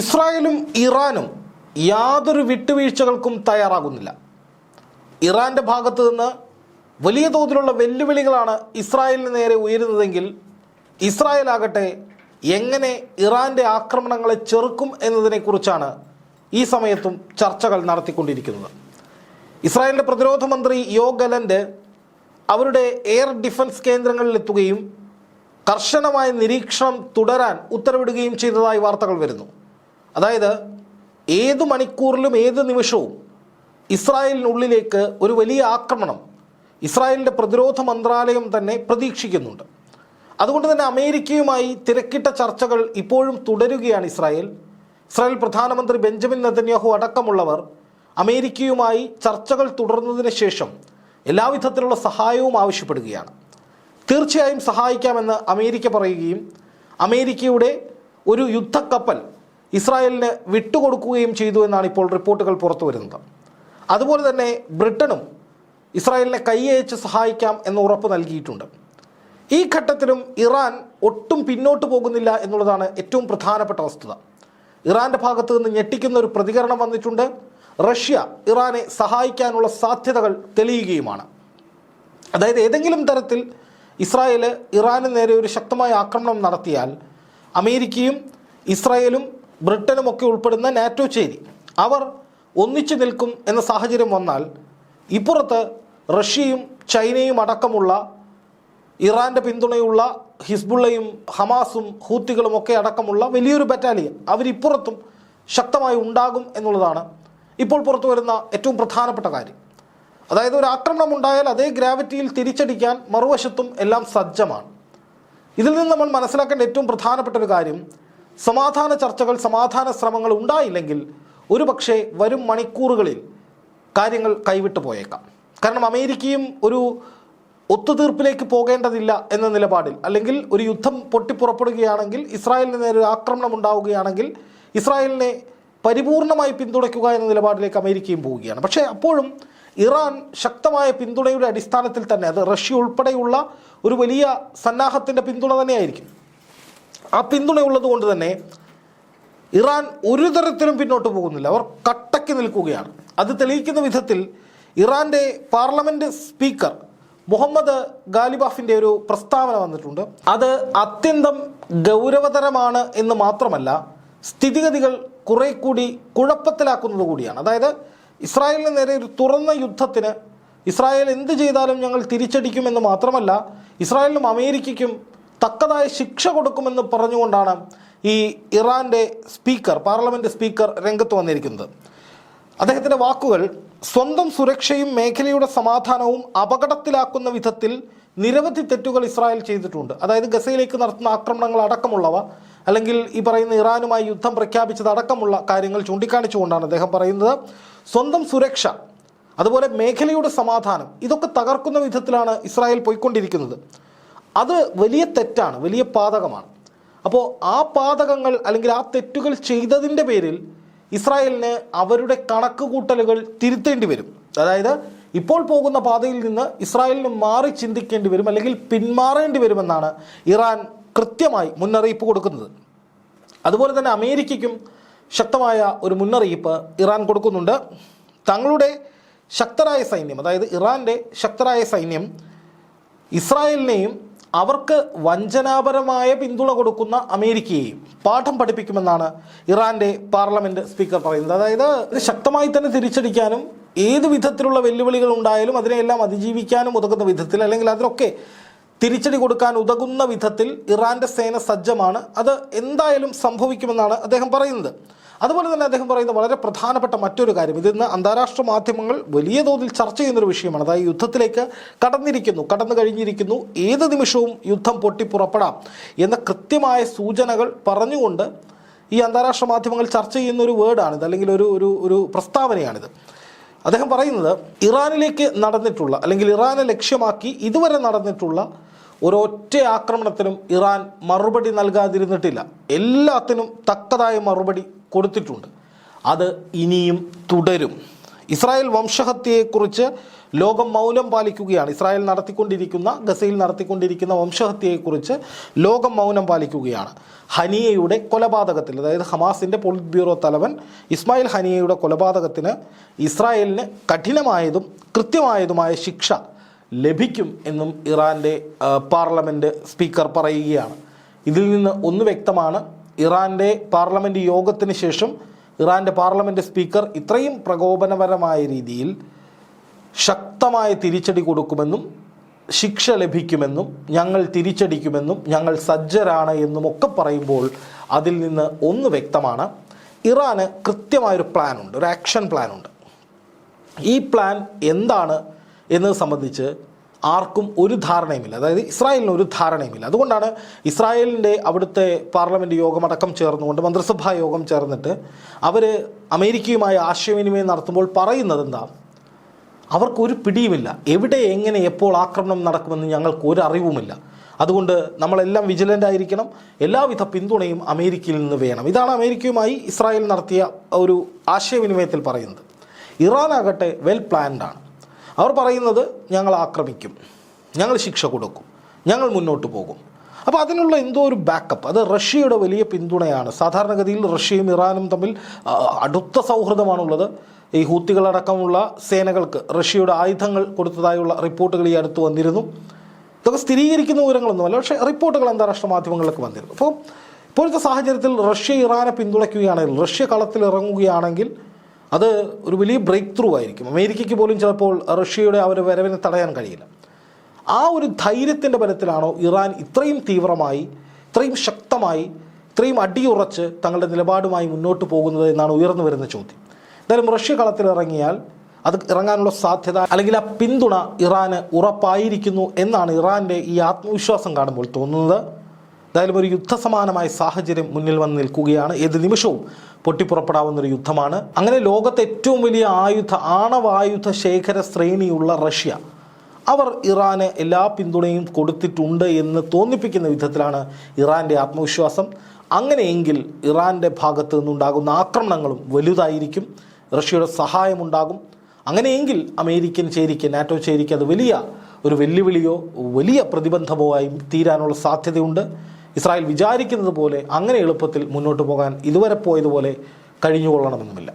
ഇസ്രായേലും ഇറാനും യാതൊരു വിട്ടുവീഴ്ചകൾക്കും തയ്യാറാകുന്നില്ല. ഇറാൻ്റെ ഭാഗത്തു നിന്ന് വലിയ തോതിലുള്ള വെല്ലുവിളികളാണ് ഇസ്രായേലിന് നേരെ ഉയരുന്നതെങ്കിൽ ഇസ്രായേൽ ആകട്ടെ എങ്ങനെ ഇറാൻ്റെ ആക്രമണങ്ങളെ ചെറുക്കും എന്നതിനെക്കുറിച്ചാണ് ഈ സമയത്തും ചർച്ചകൾ നടത്തിക്കൊണ്ടിരിക്കുന്നത്. ഇസ്രായേലിൻ്റെ പ്രതിരോധ മന്ത്രി യോവ് ഗലന്റ് അവരുടെ എയർ ഡിഫൻസ് കേന്ദ്രങ്ങളിലെത്തുകയും കർശനമായ നിരീക്ഷണം തുടരാൻ ഉത്തരവിടുകയും ചെയ്തതായി വാർത്തകൾ വരുന്നു. അതായത് ഏതു മണിക്കൂറിലും ഏത് നിമിഷവും ഇസ്രായേലിനുള്ളിലേക്ക് ഒരു വലിയ ആക്രമണം ഇസ്രായേലിൻ്റെ പ്രതിരോധ മന്ത്രാലയം തന്നെ പ്രതീക്ഷിക്കുന്നുണ്ട്. അതുകൊണ്ട് തന്നെ അമേരിക്കയുമായി തിരക്കിട്ട ചർച്ചകൾ ഇപ്പോഴും തുടരുകയാണ്. ഇസ്രായേൽ പ്രധാനമന്ത്രി ബെഞ്ചമിൻ നെതന്യാഹു അടക്കമുള്ളവർ അമേരിക്കയുമായി ചർച്ചകൾ തുടർന്നതിന് ശേഷം എല്ലാവിധത്തിലുള്ള സഹായവും ആവശ്യപ്പെടുകയാണ്. തീർച്ചയായും സഹായിക്കാമെന്ന് അമേരിക്ക പറയുകയും അമേരിക്കയുടെ ഒരു യുദ്ധക്കപ്പൽ ഇസ്രായേലിന് വിട്ടുകൊടുക്കുകയും ചെയ്തു എന്നാണ് ഇപ്പോൾ റിപ്പോർട്ടുകൾ പുറത്തു വരുന്നത്. അതുപോലെ തന്നെ ബ്രിട്ടനും ഇസ്രായേലിനെ കൈയയച്ച് സഹായിക്കാം എന്ന് ഉറപ്പ് നൽകിയിട്ടുണ്ട്. ഈ ഘട്ടത്തിലും ഇറാൻ ഒട്ടും പിന്നോട്ട് പോകുന്നില്ല എന്നുള്ളതാണ് ഏറ്റവും പ്രധാനപ്പെട്ട വസ്തുത. ഇറാൻ്റെ ഭാഗത്തു നിന്ന് ഞെട്ടിക്കുന്ന ഒരു പ്രതികരണം വന്നിട്ടുണ്ട്. റഷ്യ ഇറാനെ സഹായിക്കാനുള്ള സാധ്യതകൾ തെളിയുകയുമാണ്. അതായത് ഏതെങ്കിലും തരത്തിൽ ഇസ്രായേൽ ഇറാന് നേരെ ഒരു ശക്തമായ ആക്രമണം നടത്തിയാൽ അമേരിക്കയും ഇസ്രായേലും ബ്രിട്ടനും ഒക്കെ ഉൾപ്പെടുന്ന നാറ്റോ ചേരി അവർ ഒന്നിച്ചു നിൽക്കും എന്ന സാഹചര്യം വന്നാൽ ഇപ്പുറത്ത് റഷ്യയും ചൈനയും അടക്കമുള്ള ഇറാൻ്റെ പിന്തുണയുള്ള ഹിസ്ബുള്ളയും ഹമാസും ഹൂത്തികളും ഒക്കെ അടക്കമുള്ള വലിയൊരു ബറ്റാലിയൻ അവരിപ്പുറത്തും ശക്തമായി ഉണ്ടാകും എന്നുള്ളതാണ് ഇപ്പോൾ പുറത്തു വരുന്ന ഏറ്റവും പ്രധാനപ്പെട്ട കാര്യം. അതായത് ഒരു ആക്രമണം ഉണ്ടായാൽ അതേ ഗ്രാവിറ്റിയിൽ തിരിച്ചടിക്കാൻ മറുവശത്തും എല്ലാം സജ്ജമാണ്. ഇതിൽ നിന്ന് നമ്മൾ മനസ്സിലാക്കേണ്ട ഏറ്റവും പ്രധാനപ്പെട്ട ഒരു കാര്യം, സമാധാന ചർച്ചകൾ സമാധാന ശ്രമങ്ങൾ ഉണ്ടായില്ലെങ്കിൽ ഒരു പക്ഷേ വരും മണിക്കൂറുകളിൽ കാര്യങ്ങൾ കൈവിട്ടു പോയേക്കാം. കാരണം അമേരിക്കയും ഒരു ഒത്തുതീർപ്പിലേക്ക് പോകേണ്ടതില്ല എന്ന നിലപാടിൽ, അല്ലെങ്കിൽ ഒരു യുദ്ധം പൊട്ടിപ്പുറപ്പെടുകയാണെങ്കിൽ ഇസ്രായേലിന് നേരെ ഒരു ആക്രമണം ഉണ്ടാവുകയാണെങ്കിൽ ഇസ്രായേലിനെ പരിപൂർണമായി പിന്തുണയ്ക്കുക എന്ന നിലപാടിലേക്ക് അമേരിക്കയും പോവുകയാണ്. പക്ഷേ അപ്പോഴും ഇറാൻ ശക്തമായ പിന്തുണയുടെ അടിസ്ഥാനത്തിൽ തന്നെ, അത് റഷ്യ ഉൾപ്പെടെയുള്ള ഒരു വലിയ സന്നാഹത്തിൻ്റെ പിന്തുണ തന്നെയായിരിക്കും. ആ പിന്തുണയുള്ളത് കൊണ്ട് തന്നെ ഇറാൻ ഒരു തരത്തിലും പിന്നോട്ട് പോകുന്നില്ല. അവർ കട്ടയ്ക്ക് നിൽക്കുകയാണ്. അത് തെളിയിക്കുന്ന വിധത്തിൽ ഇറാൻ്റെ പാർലമെൻറ്റ് സ്പീക്കർ മുഹമ്മദ് ഗാലിബാഫിൻ്റെ ഒരു പ്രസ്താവന വന്നിട്ടുണ്ട്. അത് അത്യന്തം ഗൗരവതരമാണ് എന്ന് മാത്രമല്ല സ്ഥിതിഗതികൾ കുറെ കൂടി കുഴപ്പത്തിലാക്കുന്നത് കൂടിയാണ്. അതായത് ഇസ്രായേലിന് നേരെ ഒരു തുറന്ന യുദ്ധത്തിന് ഇസ്രായേൽ എന്ത് ചെയ്താലും ഞങ്ങൾ തിരിച്ചടിക്കുമെന്ന് മാത്രമല്ല ഇസ്രായേലിനും അമേരിക്കയ്ക്കും തക്കതായ ശിക്ഷ കൊടുക്കുമെന്ന് പറഞ്ഞുകൊണ്ടാണ് ഈ ഇറാൻ്റെ സ്പീക്കർ, പാർലമെൻറ്റ് സ്പീക്കർ രംഗത്ത് വന്നിരിക്കുന്നത്. അദ്ദേഹത്തിൻ്റെ വാക്കുകൾ, സ്വന്തം സുരക്ഷയും മേഖലയുടെ സമാധാനവും അപകടത്തിലാക്കുന്ന വിധത്തിൽ നിരവധി തെറ്റുകൾ ഇസ്രായേൽ ചെയ്തിട്ടുണ്ട്. അതായത് ഗസയിലേക്ക് നടത്തുന്ന ആക്രമണങ്ങൾ അടക്കമുള്ളവ, അല്ലെങ്കിൽ ഈ പറയുന്ന ഇറാനുമായി യുദ്ധം പ്രഖ്യാപിച്ചത് അടക്കമുള്ള കാര്യങ്ങൾ ചൂണ്ടിക്കാണിച്ചുകൊണ്ടാണ് അദ്ദേഹം പറയുന്നത് സ്വന്തം സുരക്ഷ, അതുപോലെ മേഖലയുടെ സമാധാനം, ഇതൊക്കെ തകർക്കുന്ന വിധത്തിലാണ് ഇസ്രായേൽ പോയിക്കൊണ്ടിരിക്കുന്നത്. അത് വലിയ തെറ്റാണ്, വലിയ പാതകമാണ്. അപ്പോൾ ആ പാതകങ്ങൾ അല്ലെങ്കിൽ ആ തെറ്റുകൾ ചെയ്തതിൻ്റെ പേരിൽ ഇസ്രായേലിന് അവരുടെ കണക്ക് കൂട്ടലുകൾ തിരുത്തേണ്ടി വരും. അതായത് ഇപ്പോൾ പോകുന്ന പാതയിൽ നിന്ന് ഇസ്രായേലിന് മാറി ചിന്തിക്കേണ്ടി വരും, അല്ലെങ്കിൽ പിന്മാറേണ്ടി വരുമെന്നാണ് ഇറാൻ കൃത്യമായി മുന്നറിയിപ്പ് കൊടുക്കുന്നത്. അതുപോലെ തന്നെ അമേരിക്കയ്ക്കും ശക്തമായ ഒരു മുന്നറിയിപ്പ് ഇറാൻ കൊടുക്കുന്നുണ്ട്. തങ്ങളുടെ ശക്തരായ സൈന്യം, അതായത് ഇറാൻ്റെ ശക്തരായ സൈന്യം ഇസ്രായേലിനെയും അവർക്ക് വഞ്ചനാപരമായ പിന്തുണ കൊടുക്കുന്ന അമേരിക്കയെയും പാഠം പഠിപ്പിക്കുമെന്നാണ് ഇറാൻ്റെ പാർലമെൻറ്റ് സ്പീക്കർ പറയുന്നത്. അതായത് ഇത് ശക്തമായി തന്നെ തിരിച്ചടിക്കാനും ഏത് വിധത്തിലുള്ള വെല്ലുവിളികൾ ഉണ്ടായാലും അതിനെയെല്ലാം അതിജീവിക്കാനും ഉതകുന്ന വിധത്തിൽ, അല്ലെങ്കിൽ അതിനൊക്കെ തിരിച്ചടി കൊടുക്കാൻ ഉതകുന്ന വിധത്തിൽ ഇറാൻ്റെ സേന സജ്ജമാണ്. അത് എന്തായാലും സംഭവിക്കുമെന്നാണ് അദ്ദേഹം പറയുന്നത്. അതുപോലെ തന്നെ അദ്ദേഹം പറയുന്ന വളരെ പ്രധാനപ്പെട്ട മറ്റൊരു കാര്യം, ഇതിന്ന് അന്താരാഷ്ട്ര മാധ്യമങ്ങൾ വലിയ തോതിൽ ചർച്ച ചെയ്യുന്നൊരു വിഷയമാണ്. അതായത് യുദ്ധത്തിലേക്ക് കടന്നു കഴിഞ്ഞിരിക്കുന്നു, ഏത് നിമിഷവും യുദ്ധം പൊട്ടിപ്പുറപ്പെടാം എന്ന കൃത്യമായ സൂചനകൾ പറഞ്ഞുകൊണ്ട് ഈ അന്താരാഷ്ട്ര മാധ്യമങ്ങൾ ചർച്ച ചെയ്യുന്ന ഒരു വേർഡാണിത്, അല്ലെങ്കിൽ ഒരു പ്രസ്താവനയാണിത്. അദ്ദേഹം പറയുന്നത് ഇറാനിലേക്ക് നടന്നിട്ടുള്ള, അല്ലെങ്കിൽ ഇറാനെ ലക്ഷ്യമാക്കി ഇതുവരെ നടന്നിട്ടുള്ള ഒരൊറ്റ ആക്രമണത്തിനും ഇറാൻ മറുപടി നൽകാതിരുന്നിട്ടില്ല. എല്ലാത്തിനും തക്കതായ മറുപടി കൊടുത്തിട്ടുണ്ട്. അത് ഇനിയും തുടരും. ഇസ്രായേൽ വംശഹത്യയെക്കുറിച്ച് ലോകം മൗനം പാലിക്കുകയാണ്. ഇസ്രായേൽ ഗസയിൽ നടത്തിക്കൊണ്ടിരിക്കുന്ന വംശഹത്യയെക്കുറിച്ച് ലോകം മൗനം പാലിക്കുകയാണ്. ഹനിയയുടെ കൊലപാതകത്തിൽ, അതായത് ഹമാസിൻ്റെ പോളിറ്റ് ബ്യൂറോ തലവൻ ഇസ്മായിൽ ഹനിയയുടെ കൊലപാതകത്തിന് ഇസ്രായേലിന് കഠിനമായതും കൃത്യമായതുമായ ശിക്ഷ ലഭിക്കും എന്നും ഇറാൻ്റെ പാർലമെൻറ്റ് സ്പീക്കർ പറയുകയാണ്. ഇതിൽ നിന്ന് ഒന്ന് വ്യക്തമാണ്, ഇറാൻ്റെ പാർലമെൻറ്റ് യോഗത്തിന് ശേഷം ഇറാൻ്റെ പാർലമെൻറ്റ് സ്പീക്കർ ഇത്രയും പ്രകോപനപരമായ രീതിയിൽ ശക്തമായ തിരിച്ചടി കൊടുക്കുമെന്നും ശിക്ഷ ലഭിക്കുമെന്നും ഞങ്ങൾ തിരിച്ചടിക്കുമെന്നും ഞങ്ങൾ സജ്ജരാണ് എന്നുമൊക്കെ പറയുമ്പോൾ അതിൽ നിന്ന് ഒന്ന് വ്യക്തമാണ്, ഇറാന് കൃത്യമായൊരു പ്ലാനുണ്ട്, ഒരു ആക്ഷൻ പ്ലാനുണ്ട്. ഈ പ്ലാൻ എന്താണ് എന്നത് സംബന്ധിച്ച് ആർക്കും ഒരു ധാരണയുമില്ല, അതായത് ഇസ്രായേലിന് ഒരു ധാരണയുമില്ല. അതുകൊണ്ടാണ് ഇസ്രായേലിൻ്റെ അവിടുത്തെ പാർലമെൻറ്റ് യോഗമടക്കം ചേർന്നുകൊണ്ട്, മന്ത്രിസഭാ യോഗം ചേർന്നിട്ട് അവർ അമേരിക്കയുമായി ആശയവിനിമയം നടത്തുമ്പോൾ പറയുന്നത് എന്താ, അവർക്കൊരു പിടിയുമില്ല, എവിടെ എങ്ങനെ എപ്പോൾ ആക്രമണം നടക്കുമെന്ന് ഞങ്ങൾക്ക് ഒരു അറിവുമില്ല. അതുകൊണ്ട് നമ്മളെല്ലാം വിജിലൻ്റ് ആയിരിക്കണം, എല്ലാവിധ പിന്തുണയും അമേരിക്കയിൽ നിന്ന് വേണം. ഇതാണ് അമേരിക്കയുമായി ഇസ്രായേൽ നടത്തിയ ഒരു ആശയവിനിമയത്തിൽ പറയുന്നത്. ഇറാനാകട്ടെ വെൽ പ്ലാൻഡാണ്. അവർ പറയുന്നത് ഞങ്ങൾ ആക്രമിക്കും, ഞങ്ങൾ ശിക്ഷ കൊടുക്കും, ഞങ്ങൾ മുന്നോട്ട് പോകും. അപ്പോൾ അതിനുള്ള എന്തോ ഒരു ബാക്കപ്പ്, അത് റഷ്യയുടെ വലിയ പിന്തുണയാണ്. സാധാരണഗതിയിൽ റഷ്യയും ഇറാനും തമ്മിൽ അടുത്ത സൗഹൃദമാണുള്ളത്. ഈ ഹൂത്തികളടക്കമുള്ള സേനകൾക്ക് റഷ്യയുടെ ആയുധങ്ങൾ കൊടുത്തതായുള്ള റിപ്പോർട്ടുകൾ ഈ അടുത്ത് വന്നിരുന്നു. ഇതൊക്കെ സ്ഥിരീകരിക്കുന്ന വിവരങ്ങളൊന്നുമല്ല, പക്ഷേ റിപ്പോർട്ടുകൾ അന്താരാഷ്ട്ര മാധ്യമങ്ങളിലൊക്കെ വന്നിരുന്നു. അപ്പോൾ ഇപ്പോഴത്തെ സാഹചര്യത്തിൽ റഷ്യ ഇറാനെ പിന്തുണയ്ക്കുകയാണെങ്കിൽ, റഷ്യ കളത്തിൽ ഇറങ്ങുകയാണെങ്കിൽ അത് ഒരു വലിയ ബ്രേക്ക് ത്രൂ ആയിരിക്കും. അമേരിക്കയ്ക്ക് പോലും ചിലപ്പോൾ റഷ്യയുടെ അവരുടെ വരവിനെ തടയാൻ കഴിയില്ല. ആ ഒരു ധൈര്യത്തിൻ്റെ ബലത്തിലാണോ ഇറാൻ ഇത്രയും തീവ്രമായി, ഇത്രയും ശക്തമായി, ഇത്രയും അടിയുറച്ച് തങ്ങളുടെ നിലപാടുമായി മുന്നോട്ട് പോകുന്നത് എന്നാണ് ഉയർന്നു വരുന്ന ചോദ്യം. എന്തായാലും റഷ്യ കളത്തിൽ ഇറങ്ങിയാൽ അത് ഇറങ്ങാനുള്ള സാധ്യത, അല്ലെങ്കിൽ ആ പിന്തുണ ഇറാന് ഉറപ്പായിരിക്കുന്നു എന്നാണ് ഇറാൻ്റെ ഈ ആത്മവിശ്വാസം കാണുമ്പോൾ തോന്നുന്നത്. എന്തായാലും ഒരു യുദ്ധസമാനമായ സാഹചര്യം മുന്നിൽ വന്ന് നിൽക്കുകയാണ്. ഏത് നിമിഷവും പൊട്ടിപ്പുറപ്പെടാവുന്നൊരു യുദ്ധമാണ്. അങ്ങനെ ലോകത്തെ ഏറ്റവും വലിയ ആണവായുധ ശേഖര ശ്രേണിയുള്ള റഷ്യ, അവർ ഇറാന് എല്ലാ പിന്തുണയും കൊടുത്തിട്ടുണ്ട് എന്ന് തോന്നിപ്പിക്കുന്ന വിധത്തിലാണ് ഇറാൻ്റെ ആത്മവിശ്വാസം. അങ്ങനെയെങ്കിൽ ഇറാൻ്റെ ഭാഗത്തു നിന്നുണ്ടാകുന്ന ആക്രമണങ്ങളും വലുതായിരിക്കും, റഷ്യയുടെ സഹായമുണ്ടാകും. അങ്ങനെയെങ്കിൽ അമേരിക്കൻ ചേരിക്ക്, നാറ്റോ ചേരിക്ക് അത് വലിയ ഒരു വെല്ലുവിളിയോ വലിയ പ്രതിബന്ധമോ ആയി തീരാനുള്ള സാധ്യതയുണ്ട്. ഇസ്രായേൽ വിചാരിക്കുന്നത് പോലെ അങ്ങനെ എളുപ്പത്തിൽ മുന്നോട്ട് പോകാൻ ഇതുവരെ പോയതുപോലെ കഴിഞ്ഞുകൊള്ളണമെന്നുമില്ല.